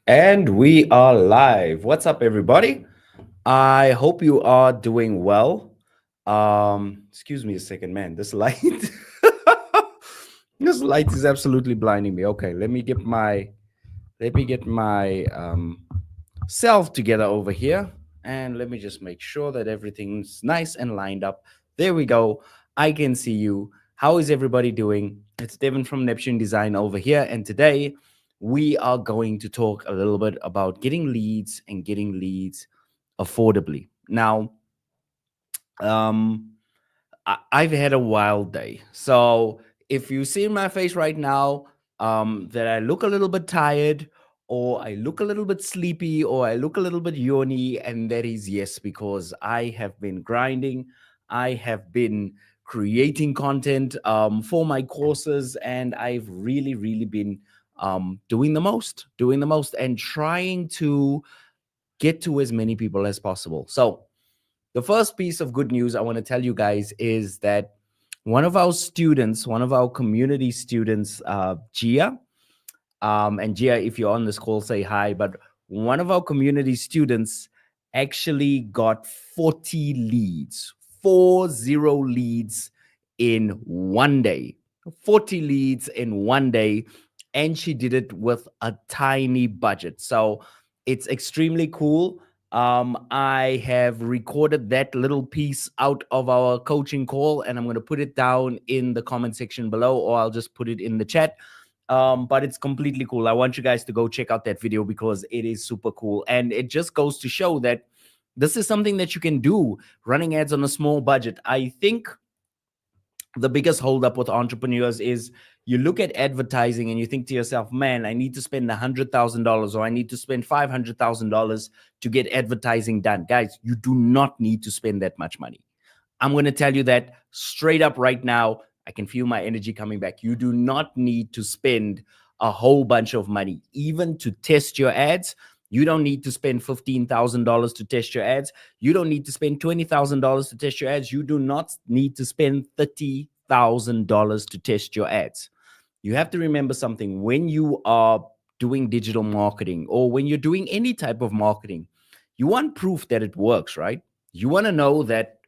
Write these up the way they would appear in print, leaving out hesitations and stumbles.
And we are live. What's up, everybody? I hope you are doing well. Excuse me a second, man. This light, this light is absolutely blinding me. Okay, let me get my self together over here, and let me just make sure that everything's nice and lined up. There we go. I can see you. How is everybody doing? It's Devin from Neptune Design over here, and today we are going to talk a little bit about getting leads and getting leads affordably. Now, um, I've had a wild day. So if you see my face right now, that I look a little bit tired, or I look a little bit sleepy, or I look a little bit yawny, and that is yes, because I have been grinding. I have been creating content for my courses, and I've really been doing the most, and trying to get to as many people as possible. So the first piece of good news I want to tell you guys is that one of our students, one of our community students, Gia, and Gia, if you're on this call, say hi. But one of our community students actually got 40 leads, 40 leads in one day, 40 leads in one day. And she did it with a tiny budget. So it's extremely cool. I have recorded that little piece out of our coaching call, and I'm going to put it down in the comment section below, or I'll just put it in the chat. But it's completely cool. I want you guys to go check out that video because it is super cool. And it just goes to show that this is something that you can do running ads on a small budget. I think the biggest holdup with entrepreneurs is you look at advertising and you think to yourself, man, I need to spend $100,000 or I need to spend $500,000 to get advertising done. Guys, you do not need to spend that much money. I'm going to tell you that straight up right now. I can feel my energy coming back. You do not need to spend a whole bunch of money, even to test your ads. You don't need to spend $15,000 to test your ads. You don't need to spend $20,000 to test your ads. You do not need to spend $30,000 to test your ads. You have to remember something when you are doing digital marketing, or when you're doing any type of marketing. You want proof that it works, right? You want to know that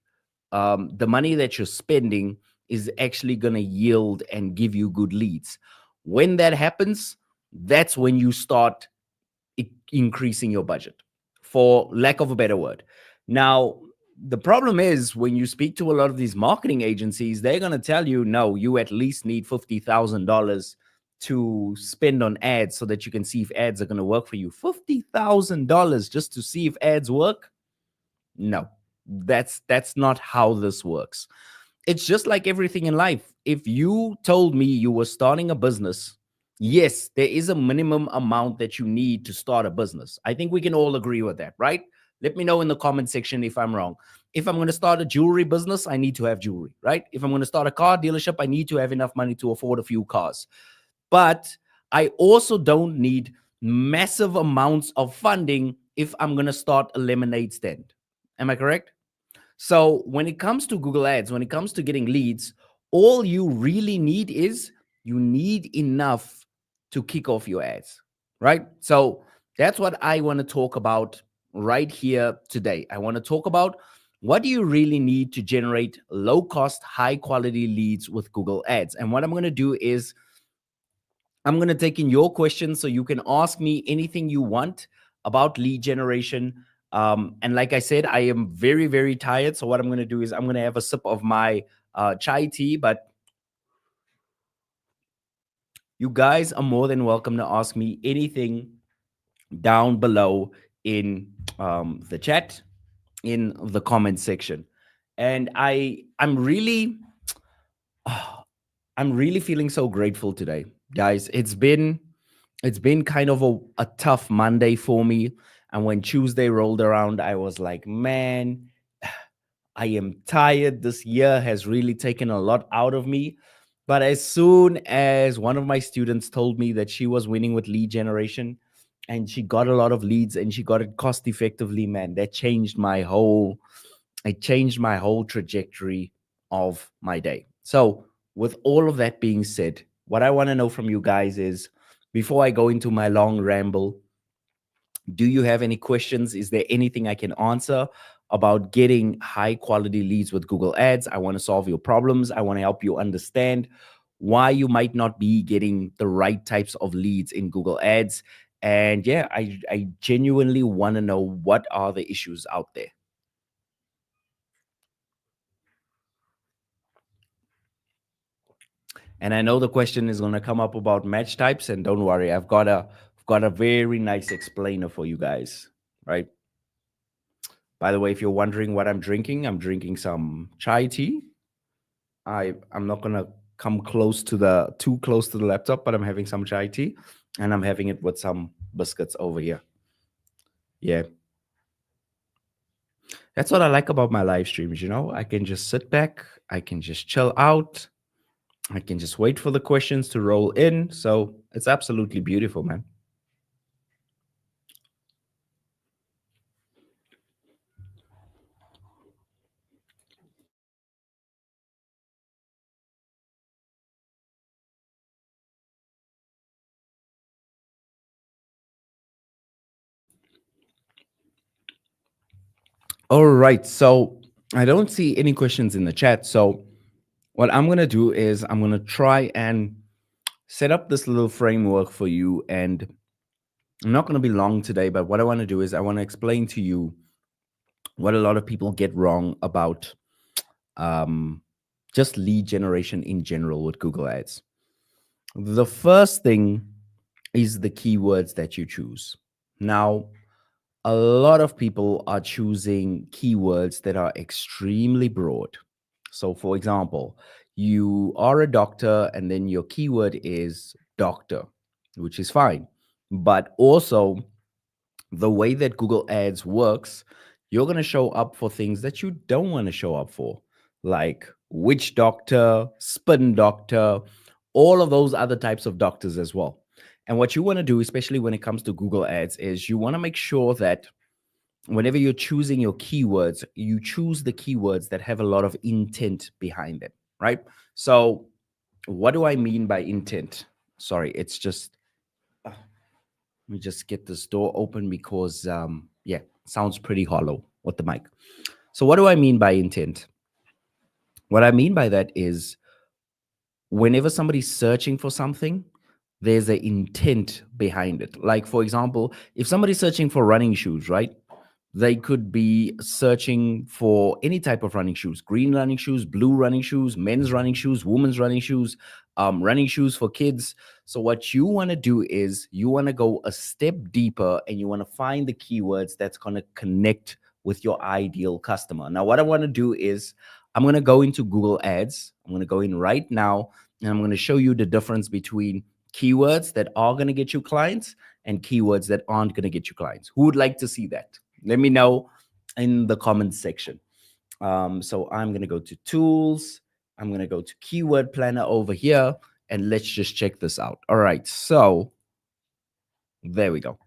the money that you're spending is actually going to yield and give you good leads. When that happens, that's when you start increasing your budget, for lack of a better word. Now, the problem is when you speak to a lot of these marketing agencies, they're going to tell you, no, you at least need $50,000 to spend on ads so that you can see if ads are going to work for you. $50,000 just to see if ads work? No, that's not how this works. It's just like everything in life. If you told me you were starting a business, yes, there is a minimum amount that you need to start a business. I think we can all agree with that, right? Let me know in the comment section if I'm wrong. If I'm going to start a jewelry business, I need to have jewelry, right? If I'm going to start a car dealership, I need to have enough money to afford a few cars. But I also don't need massive amounts of funding if I'm going to start a lemonade stand. Am I correct? So when it comes to Google Ads, when it comes to getting leads, all you really need is you need enough to kick off your ads, right? So that's what I want to talk about right here today. I want to talk about what do you really need to generate low cost, high quality leads with Google Ads. And what I'm going to do is I'm going to take in your questions so you can ask me anything you want about lead generation. And like I said, I am very tired. So what I'm going to do is I'm going to have a sip of my chai tea. But you guys are more than welcome to ask me anything down below in the chat, in the comment section. And I'm really, I'm really feeling so grateful today, guys. It's been kind of a tough Monday for me. And when Tuesday rolled around, I was like, man, I am tired. This year has really taken a lot out of me. But as soon as one of my students told me that she was winning with lead generation and she got a lot of leads and she got it cost effectively, man, that changed my whole, it changed my whole trajectory of my day. So, with all of that being said, what I want to know from you guys is, before I go into my long ramble, Do you have any questions? Is there anything I can answer about getting high quality leads with Google Ads? I want to solve your problems. I want to help you understand why you might not be getting the right types of leads in Google Ads. And yeah, I genuinely want to know what are the issues out there. And I know the question is going to come up about match types, and don't worry, I've got a very nice explainer for you guys, right? By the way, if you're wondering what I'm drinking some chai tea. I'm not gonna come close to the too close to the laptop, but I'm having some chai tea, and I'm having it with some biscuits over here. Yeah, that's what I like about my live streams. I can just sit back, I can just chill out, I can just wait for the questions to roll in. So it's absolutely beautiful, man. All right, so I don't see any questions in the chat. So what I'm gonna do is I'm gonna try and set up this little framework for you. And I'm not gonna be long today, but what I want to do is I want to explain to you what a lot of people get wrong about um, just lead generation in general with Google Ads. The first thing is the keywords that you choose. Now, a lot of people are choosing keywords that are extremely broad. So, for example, you are a doctor and then your keyword is doctor, which is fine. But also, the way that Google Ads works, you're going to show up for things that you don't want to show up for, like witch doctor, spin doctor, all of those other types of doctors as well. And what you want to do, especially when it comes to Google Ads, is you want to make sure that whenever you're choosing your keywords, you choose the keywords that have a lot of intent behind them, right? So, what do I mean by intent? Sorry, it's just let me just get this door open because, yeah, sounds pretty hollow with the mic. So, what do I mean by intent? What I mean by that is whenever somebody's searching for something, there's an intent behind it. Like, for example, if somebody's searching for running shoes, right? They could be searching for any type of running shoes: green running shoes, blue running shoes, men's running shoes, women's running shoes for kids. So, what you want to do is you want to go a step deeper and you want to find the keywords that's going to connect with your ideal customer. Now, what I want to do is I'm going to go into Google Ads. I'm going to go in right now and I'm going to show you the difference between keywords that are going to get you clients and keywords that aren't going to get you clients. Who would like to see that? Let me know in the comments section. So I'm going to go to tools. I'm going to go to keyword planner over here. And let's just check this out. All right. So there we go.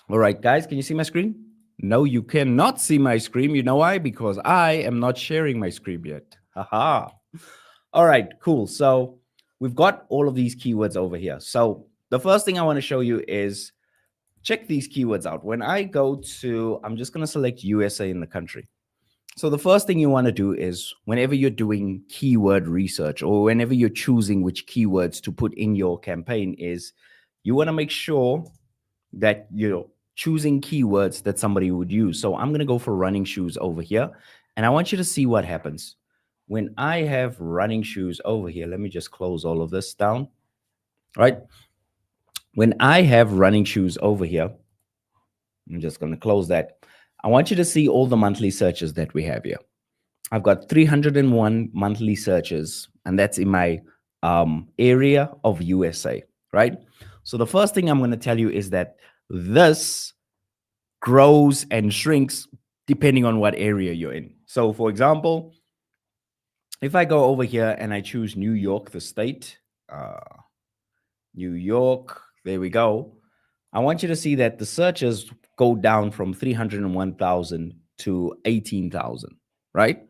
All right, guys, can you see my screen? No, you cannot see my screen. You know why? Because I am not sharing my screen yet. Haha. All right, cool. So we've got all of these keywords over here. So the first thing I want to show you is check these keywords out. When I go to, I'm just going to select USA in the country. So the first thing you want to do is whenever you're doing keyword research or whenever you're choosing which keywords to put in your campaign is you want to make sure that you're choosing keywords that somebody would use. So I'm going to go for running shoes over here. And I want you to see what happens. When I have running shoes over here, let me just close all of this down, right? When I have running shoes over here, I'm just going to close that. I want you to see all the monthly searches that we have here. I've got 301 monthly searches, and that's in my area of USA, right? So the first thing I'm going to tell you is that this grows and shrinks depending on what area you're in. So, for example, if I go over here and I choose New York, the state, New York, there we go. I want you to see that the searches go down from 301,000 to 18,000, right?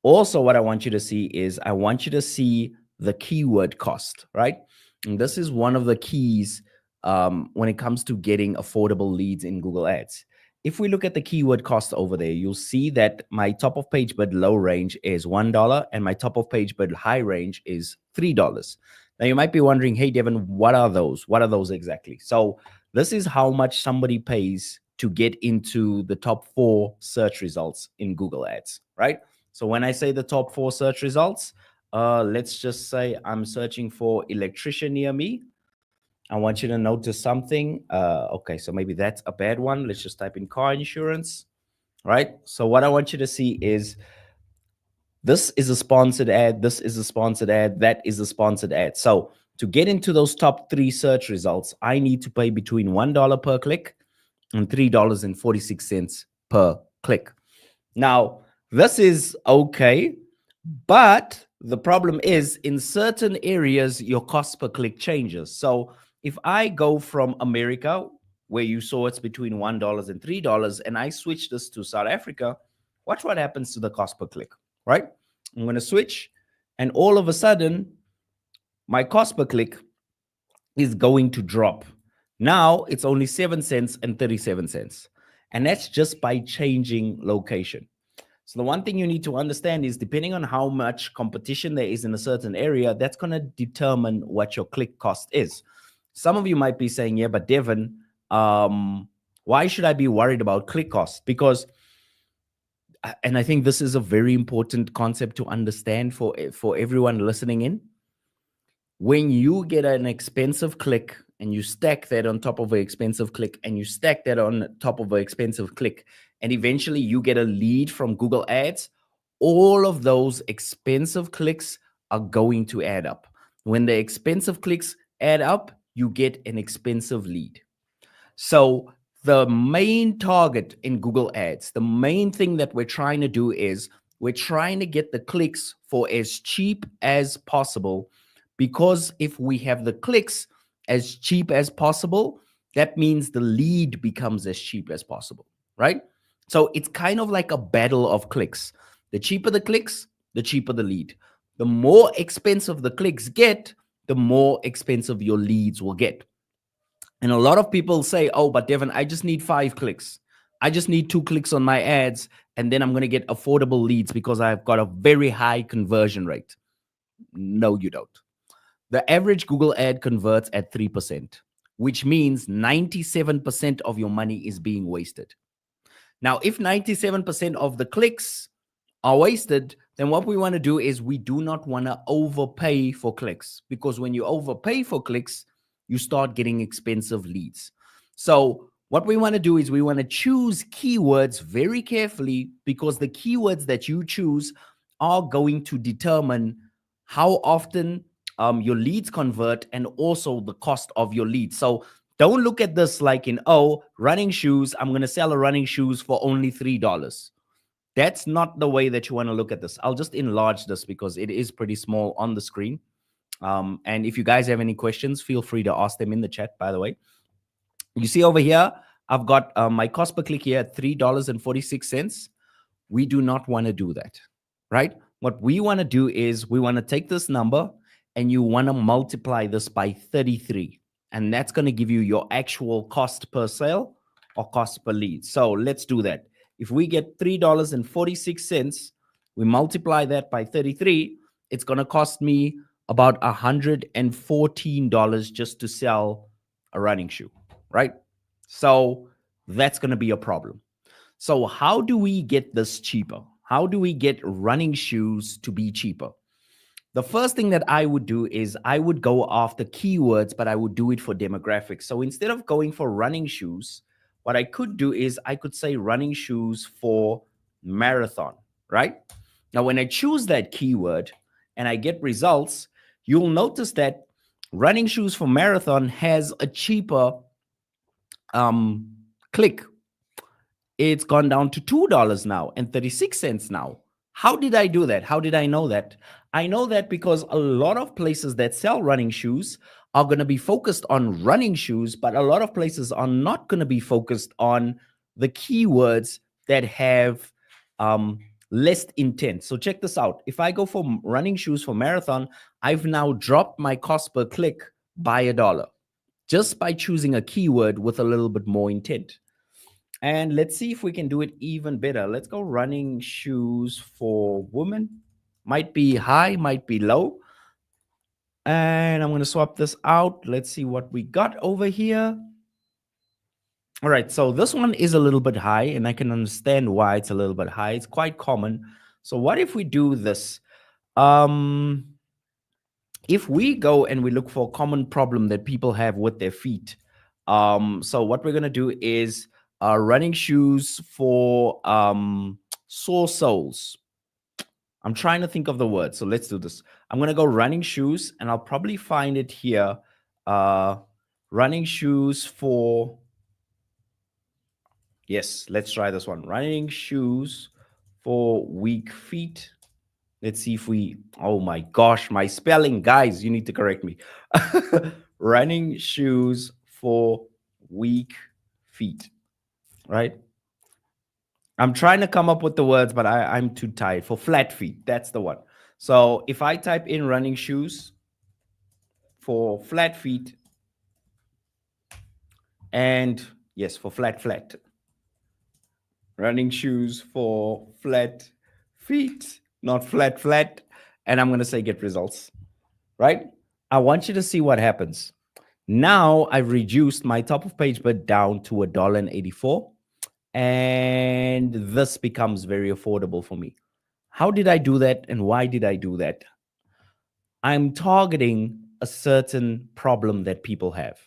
Also, what I want you to see is I want you to see the keyword cost, right? And this is one of the keys when it comes to getting affordable leads in Google Ads. If we look at the keyword cost over there, you'll see that my top of page bid low range is $1 and my top of page bid high range is $3. Now you might be wondering, hey, Devin, what are those? What are those exactly? So this is how much somebody pays to get into the top 4 search results in Google Ads, right? So when I say the top 4 search results, let's just say I'm searching for electrician near me. I want you to notice something. Okay, so maybe that's a bad one. Let's just type in car insurance, right? So what I want you to see is this is a sponsored ad, this is a sponsored ad, that is a sponsored ad. So to get into those top 3 search results, I need to pay between $1 per click and $3.46 per click. Now, this is okay, but the problem is in certain areas, your cost per click changes. So if I go from America, where you saw it's between $1 and $3, and I switch this to South Africa, watch what happens to the cost per click, right? I'm going to switch, and all of a sudden, my cost per click is going to drop. Now it's only 7 cents and 37 cents. And that's just by changing location. So the one thing you need to understand is depending on how much competition there is in a certain area, that's going to determine what your click cost is. Some of you might be saying, yeah, but Devin, why should I be worried about click cost? Because, and I think this is a very important concept to understand for everyone listening in. When you get an expensive click and you stack that on top of an expensive click and you stack that on top of an expensive click, and eventually you get a lead from Google Ads, all of those expensive clicks are going to add up. When the expensive clicks add up, you get an expensive lead. So the main target in Google Ads, the main thing that we're trying to do is we're trying to get the clicks for as cheap as possible, because if we have the clicks as cheap as possible, that means the lead becomes as cheap as possible, right? So it's kind of like a battle of clicks. The cheaper the clicks, the cheaper the lead. The more expensive the clicks get, the more expensive your leads will get. And a lot of people say, oh, but Devin, I just need 5 clicks. I just need 2 clicks on my ads, and then I'm going to get affordable leads because I've got a very high conversion rate. No, you don't. The average Google ad converts at 3%, which means 97% of your money is being wasted. Now, if 97% of the clicks are wasted, then what we want to do is we do not want to overpay for clicks, because when you overpay for clicks, you start getting expensive leads. So what we want to do is we want to choose keywords very carefully, because the keywords that you choose are going to determine how often your leads convert and also the cost of your leads. So don't look at this like in, oh, running shoes, I'm going to sell a running shoes for only $3. That's not the way that you want to look at this. I'll just enlarge this because it is pretty small on the screen. And if you guys have any questions, feel free to ask them in the chat, by the way. You see over here, I've got my cost per click here at $3.46. We do not want to do that, right? What we want to do is we want to take this number and you want to multiply this by 33. And that's going to give you your actual cost per sale or cost per lead. So let's do that. If we get $3.46, we multiply that by 33, it's going to cost me about $114 just to sell a running shoe, right? So that's going to be a problem. So how do we get this cheaper? How do we get running shoes to be cheaper? The first thing that I would do is I would go after keywords, but I would do it for demographics. So instead of going for running shoes, what I could do is I could say running shoes for marathon, right? Now, when I choose that keyword and I get results, you'll notice that running shoes for marathon has a cheaper click. It's gone down to $2 now and 36 cents now. How did I do that? How did I know that? I know that because a lot of places that sell running shoes are going to be focused on running shoes, but a lot of places are not going to be focused on the keywords that have less intent. So check this out. If I go for running shoes for marathon, I've now dropped my cost per click by $1. just by choosing a keyword with a little bit more intent. And let's see if we can do it even better. Let's go running shoes for women. Might be high, might be low. And I'm going to swap this out. Let's see what we got over here. All right, so this one is a little bit high, and I can understand why it's a little bit high. It's quite common. So what if we do this? Um, if we go and we look for a common problem that people have with their feet, so what we're gonna do is running shoes for sore soles. I'm trying to think of the word, so let's do this. I'm gonna go running shoes, and I'll probably find it here. Uh, Running shoes for, yes, let's try this one. Running shoes for weak feet. Let's see if we, oh my gosh, my spelling, guys, you need to correct me. Running shoes for weak feet, right? I'm trying to come up with the words, but I'm too tired. For flat feet, that's the one. So if I type in running shoes for flat feet, and yes, for flat, running shoes for flat feet, not flat, and I'm going to say get results, right? I want you to see what happens. Now I've reduced my top of page bid down to $1.84, and this becomes very affordable for me. How did I do that, and why did I do that? I'm targeting a certain problem that people have.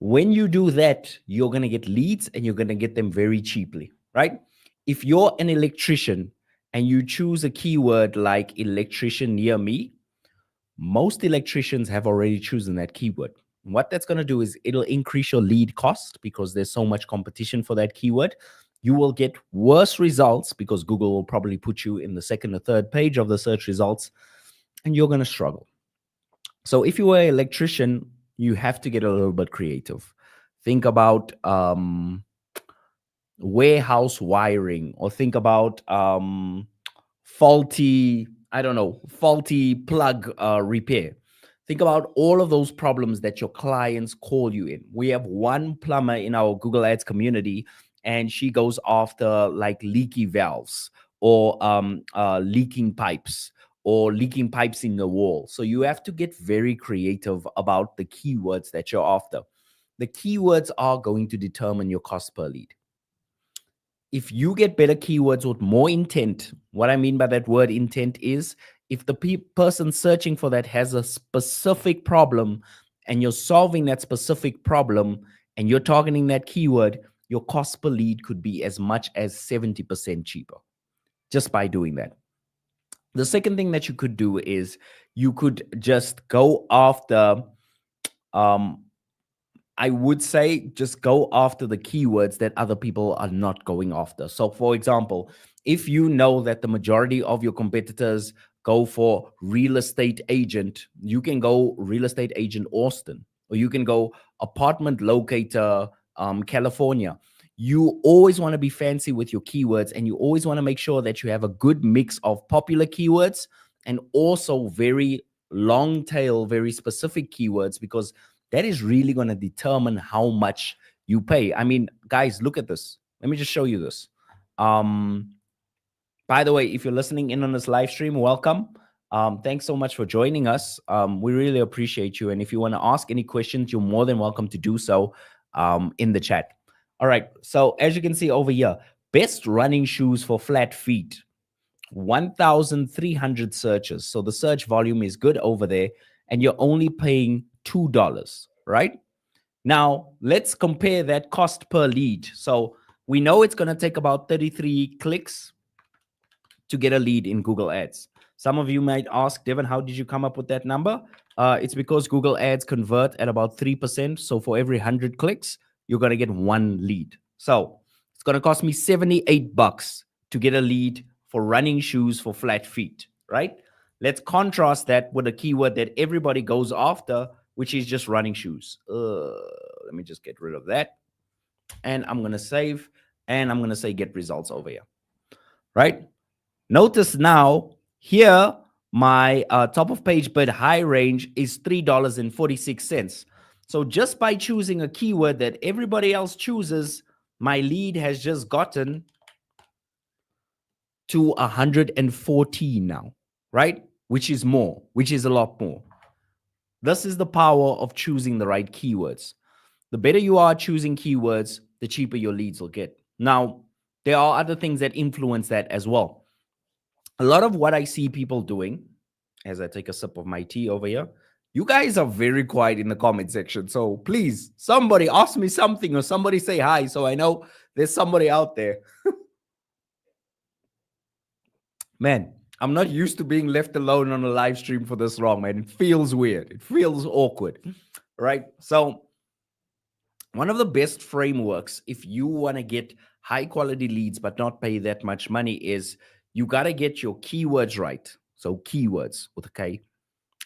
When you do that, you're going to get leads, and you're going to get them very cheaply, right? If you're an electrician and you choose a keyword like electrician near me, most electricians have already chosen that keyword. What that's going to do is it'll increase your lead cost because there's so much competition for that keyword. You will get worse results because Google will probably put you in the second or third page of the search results, and you're going to struggle. So if you are an electrician, you have to get a little bit creative. Think about warehouse wiring, or think about faulty, I don't know, faulty plug repair. Think about all of those problems that your clients call you in. We have one plumber in our Google Ads community, and she goes after like leaky valves, or leaking pipes, or leaking pipes in the wall. So you have to get very creative about the keywords that you're after. The keywords are going to determine your cost per lead. If you get better keywords with more intent, what I mean by that word intent is if the person searching for that has a specific problem and you're solving that specific problem and you're targeting that keyword, your cost per lead could be as much as 70% cheaper just by doing that. The second thing that you could do is you could just go after I would say just go after the keywords that other people are not going after. So, for example, if you know that the majority of your competitors go for real estate agent, you can go real estate agent Austin, or you can go apartment locator California. You always want to be fancy with your keywords, and you always want to make sure that you have a good mix of popular keywords and also very long tail, very specific keywords, because that is really going to determine how much you pay. I mean, guys, look at this. Let me just show you this. By the way, if you're listening in on this live stream, welcome. Thanks so much for joining us. We really appreciate you. And if you want to ask any questions, you're more than welcome to do so in the chat. All right. So as you can see over here, best running shoes for flat feet, 1,300 searches. So the search volume is good over there, and you're only paying $2, right? Now, let's compare that cost per lead. So we know it's going to take about 33 clicks to get a lead in Google Ads. Some of you might ask, Devin, how did you come up with that number? It's because Google Ads convert at about 3%. So for every 100 clicks, you're going to get one lead. So it's going to cost me $78 to get a lead for running shoes for flat feet, right? Let's contrast that with a keyword that everybody goes after, which is just running shoes. Let me just get rid of that. And I'm going to save, and I'm going to say get results over here, right? Notice now here, my top of page bid high range is $3.46. So just by choosing a keyword that everybody else chooses, my lead has just gotten to 114 now, right? Which is more, which is a lot more. This is the power of choosing the right keywords. The better you are choosing keywords, the cheaper your leads will get. Now, there are other things that influence that as well. A lot of what I see people doing, as I take a sip of my tea over here, you guys are very quiet in the comment section. So please, somebody ask me something or somebody say hi so I know there's somebody out there. Man, I'm not used to being left alone on a live stream for this long, man. It feels weird. It feels awkward, right? So, one of the best frameworks, if you want to get high quality leads but not pay that much money, is you got to get your keywords right. So, keywords with a K.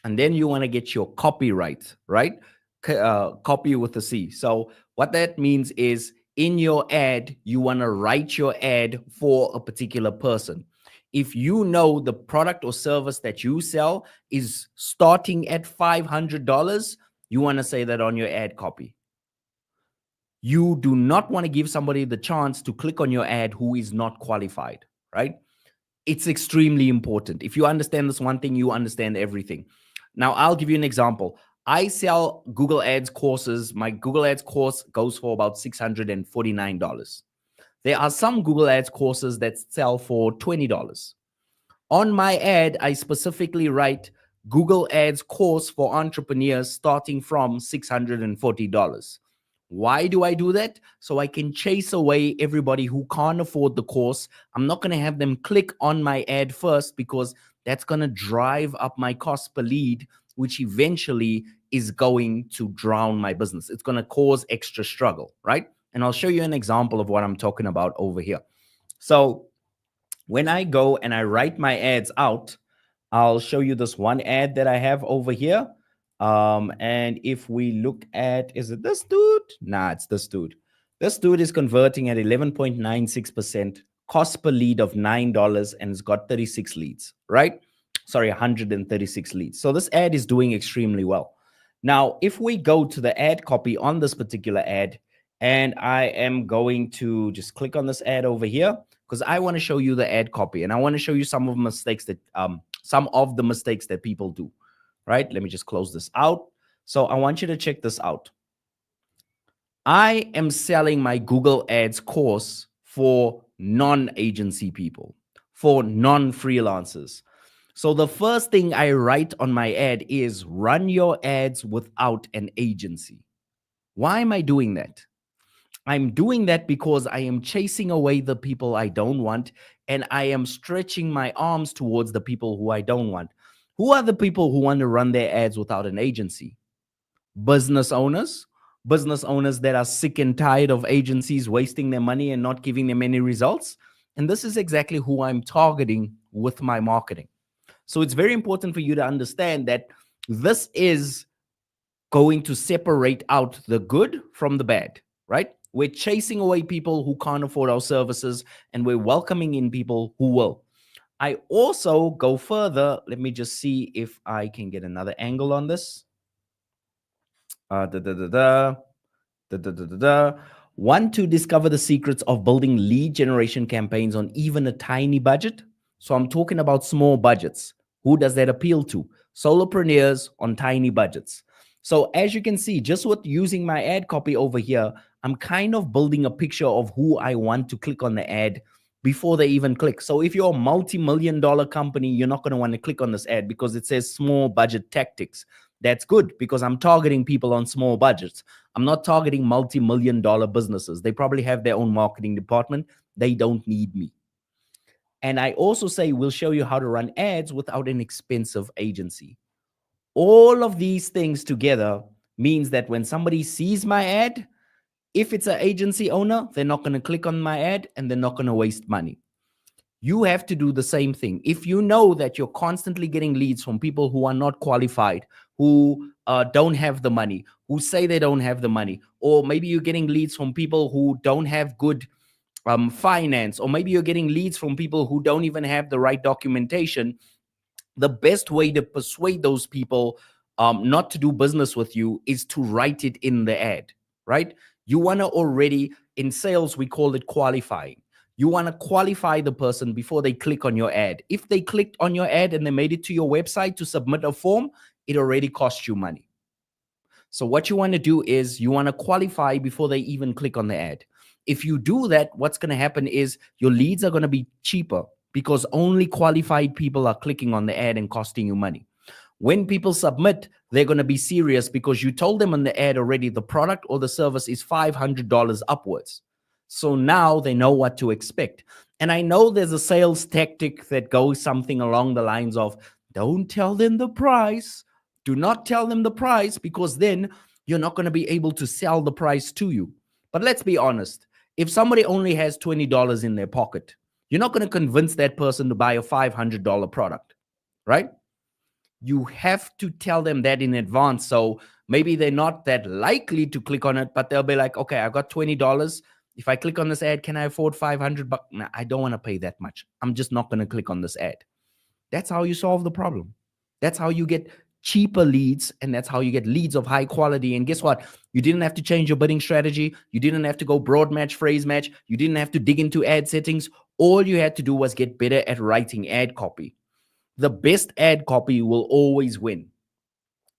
And then you want to get your copyright, right? Copy with a C. So what that means is in your ad, you want to write your ad for a particular person. If you know the product or service that you sell is starting at $500, you want to say that on your ad copy. You do not want to give somebody the chance to click on your ad who is not qualified, right? It's extremely important. If you understand this one thing, you understand everything. Now, I'll give you an example. I sell Google Ads courses. My Google Ads course goes for about $649. There are some Google Ads courses that sell for $20. On my ad, I specifically write Google Ads course for entrepreneurs starting from $640. Why do I do that? So I can chase away everybody who can't afford the course. I'm not going to have them click on my ad first because that's going to drive up my cost per lead, which eventually is going to drown my business. It's going to cause extra struggle, right? And I'll show you an example of what I'm talking about over here. So when I go and I write my ads out, I'll show you this one ad that I have over here. And if we look at, is it this dude? Nah, it's this dude. This dude is converting at 11.96%, cost per lead of $9, and it's got 36 leads, right? Sorry, 136 leads. So this ad is doing extremely well. Now, if we go to the ad copy on this particular ad, and I am going to just click on this ad over here because I want to show you the ad copy and I want to show you some of the mistakes that people do. Right? Let me just close this out. So I want you to check this out. I am selling my Google Ads course for non-agency people, for non-freelancers. So the first thing I write on my ad is run your ads without an agency. Why am I doing that? I'm doing that because I am chasing away the people I don't want, and I am stretching my arms towards the people who I don't want. Who are the people who want to run their ads without an agency? Business owners, business owners that are sick and tired of agencies wasting their money and not giving them any results. And this is exactly who I'm targeting with my marketing. So it's very important for you to understand that this is going to separate out the good from the bad, right? We're chasing away people who can't afford our services and we're welcoming in people who will. I also go further. Let me just see if I can get another angle on this. Da, da, da, da. Da, da, da, da, da. Want to discover the secrets of building lead generation campaigns on even a tiny budget? So I'm talking about small budgets. Who does that appeal to? Solopreneurs on tiny budgets. So as you can see, just with using my ad copy over here, I'm kind of building a picture of who I want to click on the ad before they even click. So if you're a multi-million-dollar company, you're not going to want to click on this ad because it says small budget tactics. That's good because I'm targeting people on small budgets. I'm not targeting multi-million-dollar businesses. They probably have their own marketing department. They don't need me. And I also say we'll show you how to run ads without an expensive agency. All of these things together means that when somebody sees my ad, if it's an agency owner, they're not going to click on my ad and they're not going to waste money. You have to do the same thing. If you know that you're constantly getting leads from people who are not qualified, who don't have the money, who say they don't have the money, or maybe you're getting leads from people who don't have good finance, or maybe you're getting leads from people who don't even have the right documentation, the best way to persuade those people not to do business with you is to write it in the ad, right? You want to already, in sales, we call it qualifying. You want to qualify the person before they click on your ad. If they clicked on your ad and they made it to your website to submit a form, it already cost you money. So what you want to do is you want to qualify before they even click on the ad. If you do that, what's going to happen is your leads are going to be cheaper because only qualified people are clicking on the ad and costing you money. When people submit, they're going to be serious because you told them on the ad already the product or the service is $500 upwards. So now they know what to expect. And I know there's a sales tactic that goes something along the lines of don't tell them the price. Do not tell them the price because then you're not going to be able to sell the price to you. But let's be honest. If somebody only has $20 in their pocket, you're not going to convince that person to buy a $500 product, right? You have to tell them that in advance. So maybe they're not that likely to click on it, but they'll be like, okay, I got $20. If I click on this ad, can I afford 500 bucks? Nah, I don't want to pay that much. I'm just not going to click on this ad. That's how you solve the problem. That's how you get cheaper leads, and that's how you get leads of high quality. And guess what? You didn't have to change your bidding strategy. You didn't have to go broad match, phrase match. You didn't have to dig into ad settings. All you had to do was get better at writing ad copy. The best ad copy will always win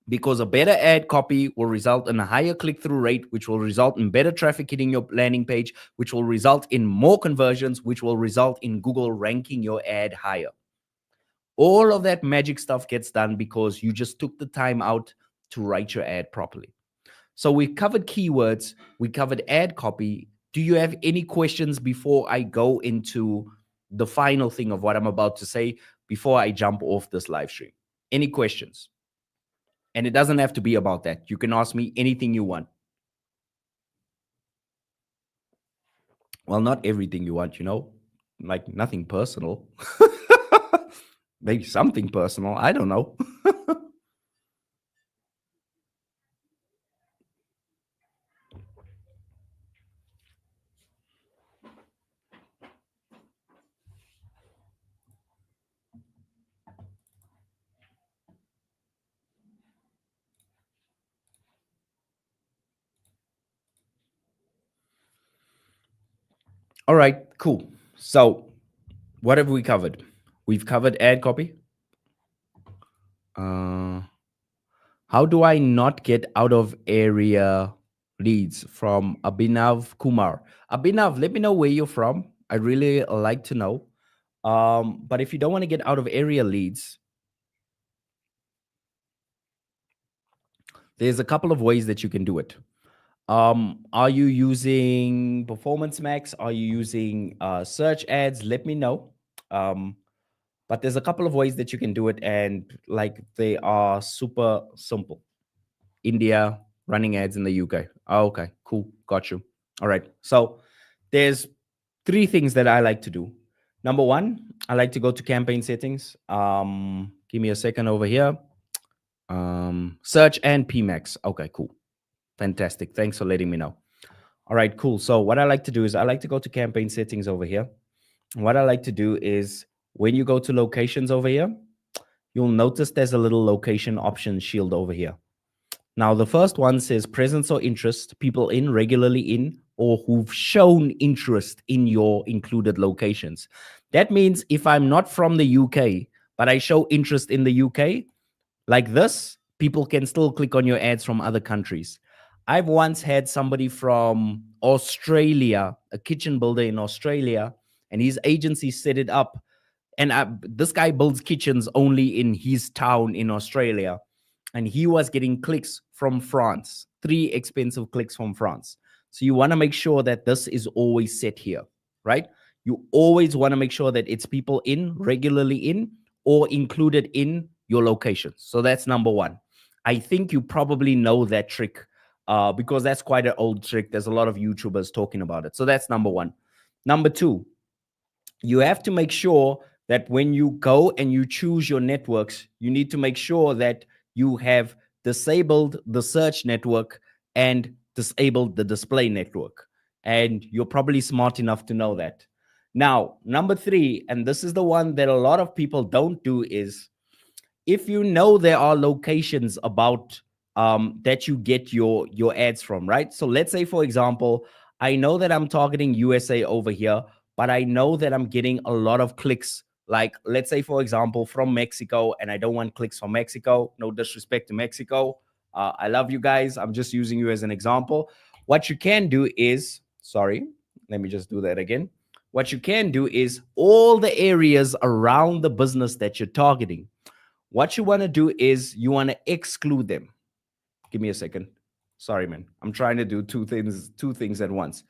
because a better ad copy will result in a higher click-through rate, which will result in better traffic hitting your landing page, which will result in more conversions, which will result in Google ranking your ad higher. All of that magic stuff gets done because you just took the time out to write your ad properly. So we covered keywords, we covered ad copy. Do you have any questions before I go into the final thing of what I'm about to say before I jump off this live stream? Any questions? And it doesn't have to be about that. You can ask me anything you want. Well, not everything you want, like nothing personal. Maybe something personal. I don't know. All right, cool. So what have we covered? We've covered ad copy. How do I not get out of area leads from Abhinav Kumar? Abhinav, let me know where you're from. I really like to know. But if you don't want to get out of area leads, there's a couple of ways that you can do it. Are you using Performance Max? Are you using search ads? Let me know. But there's a couple of ways that you can do it, and like they are super simple. India, running ads in the UK. Oh, okay, cool, got you. All right, so there's three things that I like to do. Number one, I like to go to campaign settings. Give me a second over here. Search and PMAX. Okay, cool. Fantastic. Thanks for letting me know. All right, cool. So what I like to do is I like to go to campaign settings over here. And what I like to do is when you go to locations over here, you'll notice there's a little location option shield over here. Now, the first one says presence or interest, people in, regularly in, or who've shown interest in your included locations. That means if I'm not from the UK, but I show interest in the UK, like this, people can still click on your ads from other countries. I've once had somebody from Australia, a kitchen builder in Australia, and his agency set it up. And this guy builds kitchens only in his town in Australia. And he was getting clicks from France, 3 expensive clicks from France. So you want to make sure that this is always set here, right? You always want to make sure that it's people in, regularly in, or included in your location. So that's number one. I think you probably know that trick because that's quite an old trick. There's a lot of YouTubers talking about it. So that's number one. Number two, you have to make sure that when you go and you choose your networks, you need to make sure that you have disabled the search network and disabled the display network. And you're probably smart enough to know that. Now, number three, and this is the one that a lot of people don't do, is if you know there are locations about that you get your ads from, right? So let's say, for example, I know that I'm targeting USA over here, but I know that I'm getting a lot of clicks. Like, let's say, for example, from Mexico, and I don't want clicks from Mexico. No disrespect to Mexico. I love you guys. I'm just using you as an example. What you can do is, sorry, let me just do that again. What you can do is all the areas around the business that you're targeting. What you want to do is you want to exclude them. Give me a second. Sorry, man. I'm trying to do two things at once.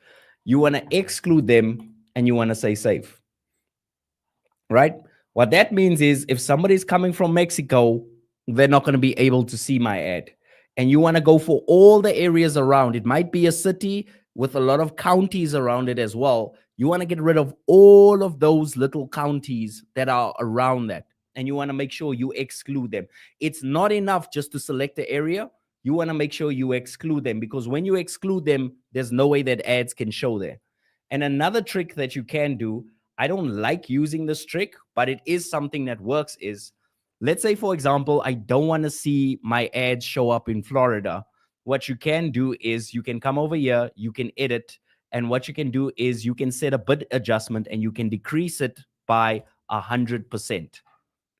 You want to exclude them and you want to say save, right? What that means is if somebody's coming from Mexico, they're not going to be able to see my ad. And you want to go for all the areas around. It might be a city with a lot of counties around it as well. You want to get rid of all of those little counties that are around that. And you want to make sure you exclude them. It's not enough just to select the area. You want to make sure you exclude them, because when you exclude them, there's no way that ads can show there. And another trick that you can do, I don't like using this trick, but it is something that works, is let's say, for example, I don't want to see my ads show up in Florida. What you can do is you can come over here, you can edit, and what you can do is you can set a bid adjustment and you can decrease it by 100%,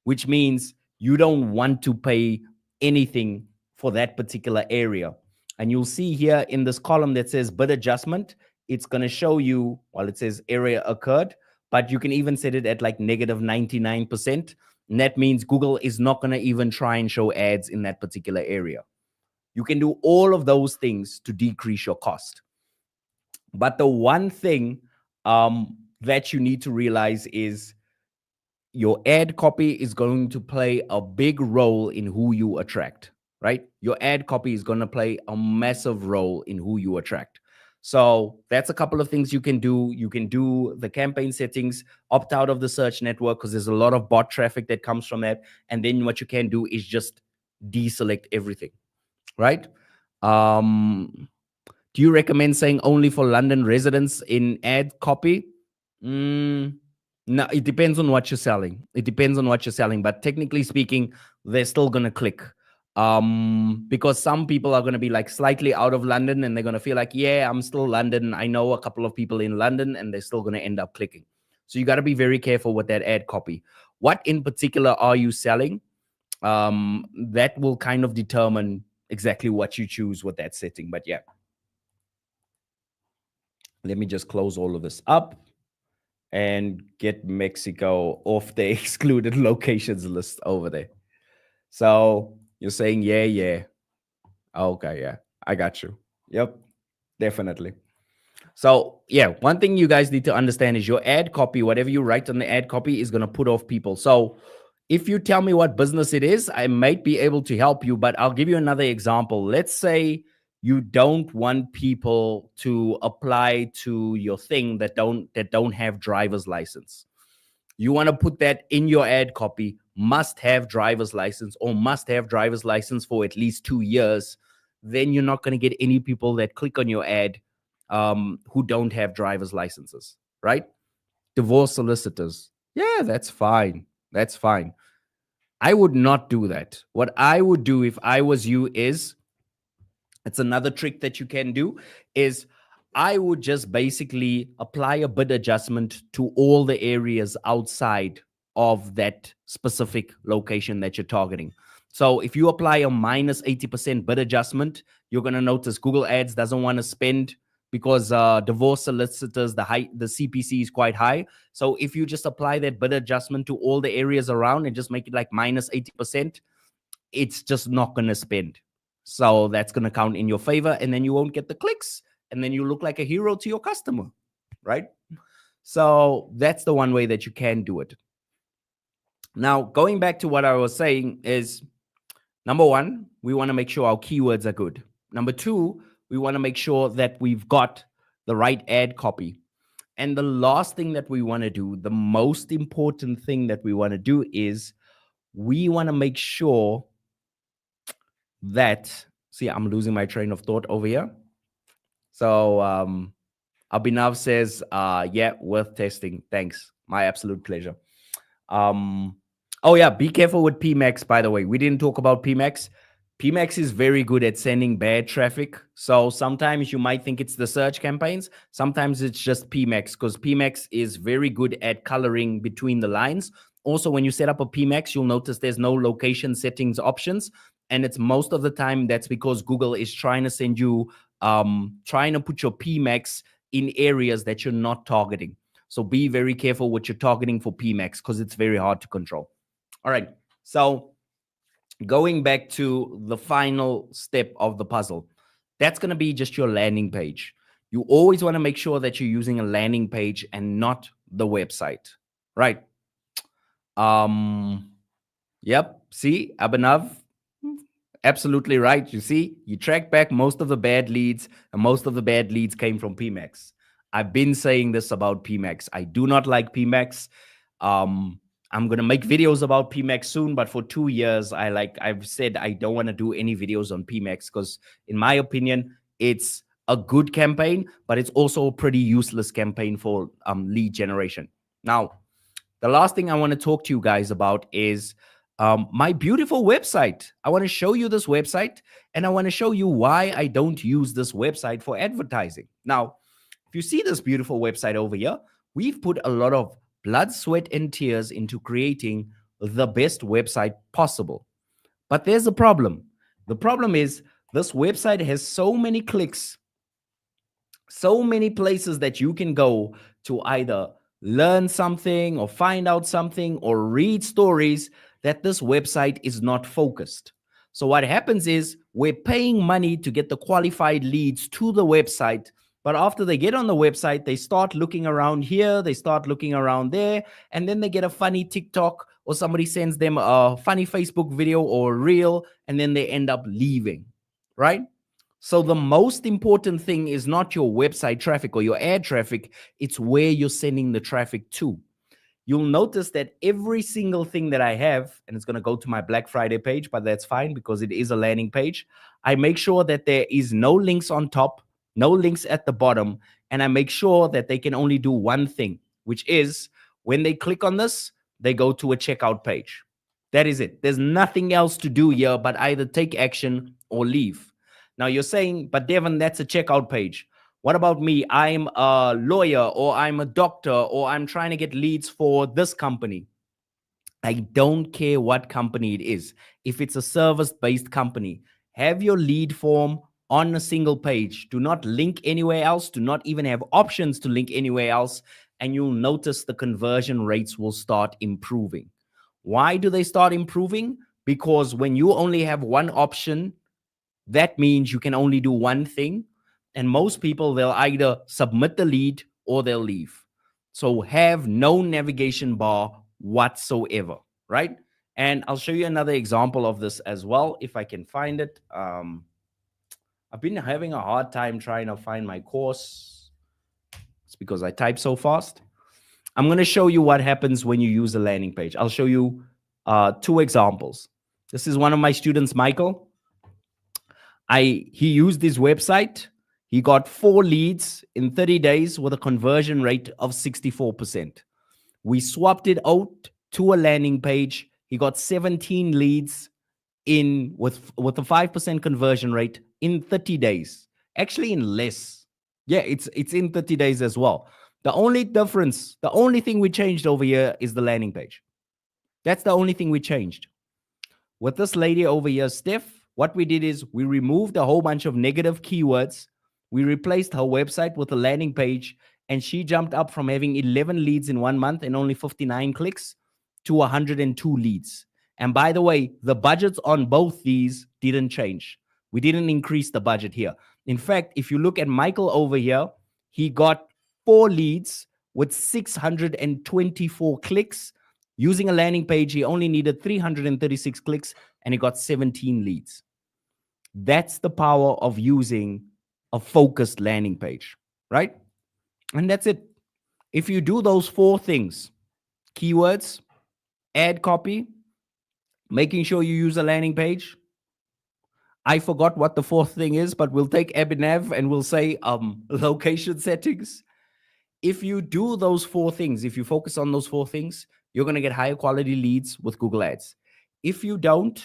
which means you don't want to pay anything for that particular area. And you'll see here in this column that says bid adjustment, it's going to show you, well, it says area occurred, but you can even set it at like negative 99%. And that means Google is not going to even try and show ads in that particular area. You can do all of those things to decrease your cost. But the one thing that you need to realize is your ad copy is going to play a big role in who you attract, right? Your ad copy is going to play a massive role in who you attract. So that's a couple of things you can do. You can do the campaign settings, opt out of the search network because there's a lot of bot traffic that comes from that. And then what you can do is just deselect everything, right? Um, do you recommend saying only for London residents in ad copy? Mm, no, it depends on what you're selling. It depends on what you're selling. But technically speaking, they're still going to click. Because some people are going to be like slightly out of London and they're going to feel like, yeah, I'm still London. I know a couple of people in London, and they're still going to end up clicking. So you got to be very careful with that ad copy. What in particular are you selling? That will kind of determine exactly what you choose with that setting. But yeah. Let me just close all of this up and get Mexico off the excluded locations list over there. So you're saying, yeah, yeah. Okay, yeah, I got you. Yep, definitely. So yeah, one thing you guys need to understand is your ad copy, whatever you write on the ad copy, is going to put off people. So if you tell me what business it is, I might be able to help you, but I'll give you another example. Let's say you don't want people to apply to your thing that don't have driver's license. You want to put that in your ad copy, must have driver's license or must have driver's license for at least 2 years. Then you're not going to get any people that click on your ad who don't have driver's licenses, right? Divorce solicitors. Yeah, that's fine. That's fine. I would not do that. What I would do if I was you is, it's another trick that you can do, is I would just basically apply a bid adjustment to all the areas outside of that specific location that you're targeting. So if you apply a minus 80% bid adjustment, you're going to notice Google Ads doesn't want to spend, because divorce solicitors, the CPC is quite high. So if you just apply that bid adjustment to all the areas around and just make it like minus 80%, it's just not going to spend. So that's going to count in your favor, and then you won't get the clicks, and then you look like a hero to your customer, right? So that's the one way that you can do it. Now, going back to what I was saying is, number one, we want to make sure our keywords are good. Number two, we want to make sure that we've got the right ad copy. And the last thing that we want to do, the most important thing that we want to do, is we want to make sure that, see, I'm losing my train of thought over here. So Abhinav says, yeah, worth testing. Thanks. My absolute pleasure. Oh yeah, be careful with PMAX, by the way. We didn't talk about PMAX. PMAX is very good at sending bad traffic. So sometimes you might think it's the search campaigns. Sometimes it's just PMAX because PMAX is very good at coloring between the lines. Also, when you set up a PMAX, you'll notice there's no location settings options. And it's most of the time that's because Google is trying to send you, trying to put your PMAX in areas that you're not targeting. So be very careful what you're targeting for PMAX because it's very hard to control. All right. So going back to the final step of the puzzle, that's going to be just your landing page. You always want to make sure that you're using a landing page and not the website, right? Um, yep. See, Abhinav, absolutely right. You see, you track back most of the bad leads, and most of the bad leads came from PMAX. I've been saying this about PMAX. I do not like PMAX. I'm gonna make videos about PMAX soon, but for 2 years, I've said I don't want to do any videos on PMAX because, in my opinion, it's a good campaign, but it's also a pretty useless campaign for lead generation. Now, the last thing I want to talk to you guys about is my beautiful website. I want to show you this website and I want to show you why I don't use this website for advertising. Now, if you see this beautiful website over here, we've put a lot of blood, sweat, and tears into creating the best website possible. But there's a problem. The problem is this website has so many clicks, so many places that you can go to either learn something or find out something or read stories that this website is not focused. So what happens is we're paying money to get the qualified leads to the website, but after they get on the website, they start looking around here, they start looking around there, and then they get a funny TikTok or somebody sends them a funny Facebook video or reel, and then they end up leaving, right? So the most important thing is not your website traffic or your ad traffic, it's where you're sending the traffic to. You'll notice that every single thing that I have, and it's going to go to my Black Friday page, but that's fine because it is a landing page. I make sure that there is no links on top, no links at the bottom, and I make sure that they can only do one thing, which is when they click on this, they go to a checkout page. That is it. There's nothing else to do here but either take action or leave. Now you're saying, but Devon, that's a checkout page. What about me? I'm a lawyer or I'm a doctor or I'm trying to get leads for this company. I don't care what company it is. If it's a service-based company, have your lead form on a single page. Do not link anywhere else. Do not even have options to link anywhere else. And you'll notice the conversion rates will start improving. Why do they start improving? Because when you only have one option, that means you can only do one thing. And most people, they'll either submit the lead or they'll leave. So have no navigation bar whatsoever, right? And I'll show you another example of this as well, if I can find it. I've been having a hard time trying to find my course. It's because I type so fast. I'm going to show you what happens when you use a landing page. I'll show you two examples. This is one of my students, Michael. He used this website. He got 4 leads in 30 days with a conversion rate of 64%. We swapped it out to a landing page. He got 17 leads in with a 5% conversion rate in 30 days. Actually, in less. Yeah, it's in 30 days as well. The only difference, the only thing we changed over here is the landing page. That's the only thing we changed. With this lady over here, Steph, what we did is we removed a whole bunch of negative keywords. We replaced her website with a landing page, and she jumped up from having 11 leads in 1 month and only 59 clicks to 102 leads. And by the way, the budgets on both these didn't change. We didn't increase the budget here. In fact, if you look at Michael over here, he got 4 leads with 624 clicks. Using a landing page, he only needed 336 clicks and he got 17 leads. That's the power of using a focused landing page, right? And that's it. If you do those 4 things, keywords, ad copy, making sure you use a landing page. I forgot what the 4th thing is, but we'll take Abhinav and we'll say location settings. If you do those 4 things, if you focus on those 4 things, you're going to get higher quality leads with Google Ads. If you don't,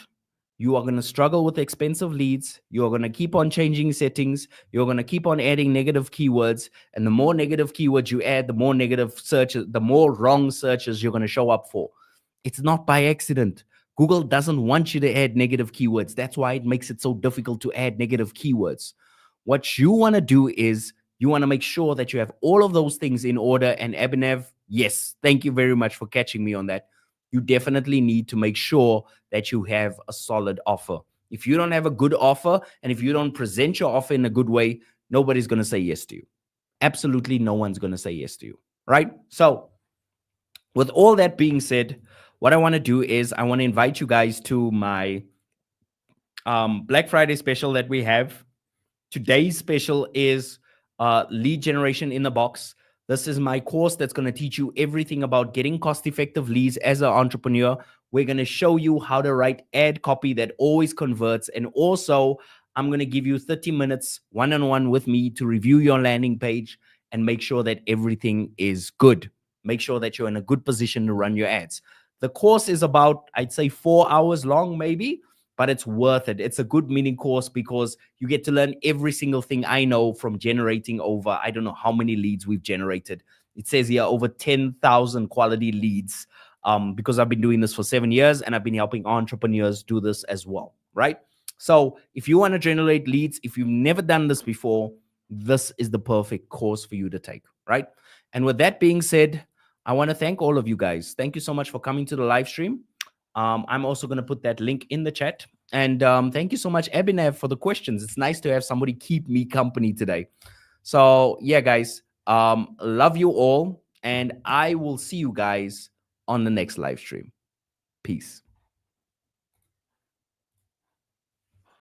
you are going to struggle with expensive leads. You're going to keep on changing settings. You're going to keep on adding negative keywords. And the more negative keywords you add, the more negative searches, the more wrong searches you're going to show up for. It's not by accident. Google doesn't want you to add negative keywords. That's why it makes it so difficult to add negative keywords. What you want to do is you want to make sure that you have all of those things in order. And Abhinav, yes, thank you very much for catching me on that. You definitely need to make sure that you have a solid offer. If you don't have a good offer and if you don't present your offer in a good way, nobody's going to say yes to you. Absolutely no one's going to say yes to you, right? So, with all that being said, what I want to do is I want to invite you guys to my Black Friday special that we have. Today's special is lead generation in the box. This is my course that's going to teach you everything about getting cost-effective leads as an entrepreneur. We're going to show you how to write ad copy that always converts. And also, I'm going to give you 30 minutes one-on-one with me to review your landing page and make sure that everything is good. Make sure that you're in a good position to run your ads. The course is about, I'd say, 4 hours long, maybe, but it's worth it. It's a good mini course because you get to learn every single thing I know from generating over, I don't know how many leads we've generated. It says here over 10,000 quality leads because I've been doing this for 7 years and I've been helping entrepreneurs do this as well, right? So if you want to generate leads, if you've never done this before, this is the perfect course for you to take, right? And with that being said, I want to thank all of you guys. Thank you so much for coming to the live stream. I'm also going to put that link in the chat. And thank you so much, Abhinav, for the questions. It's nice to have somebody keep me company today. So, yeah, guys, love you all. And I will see you guys on the next live stream. Peace.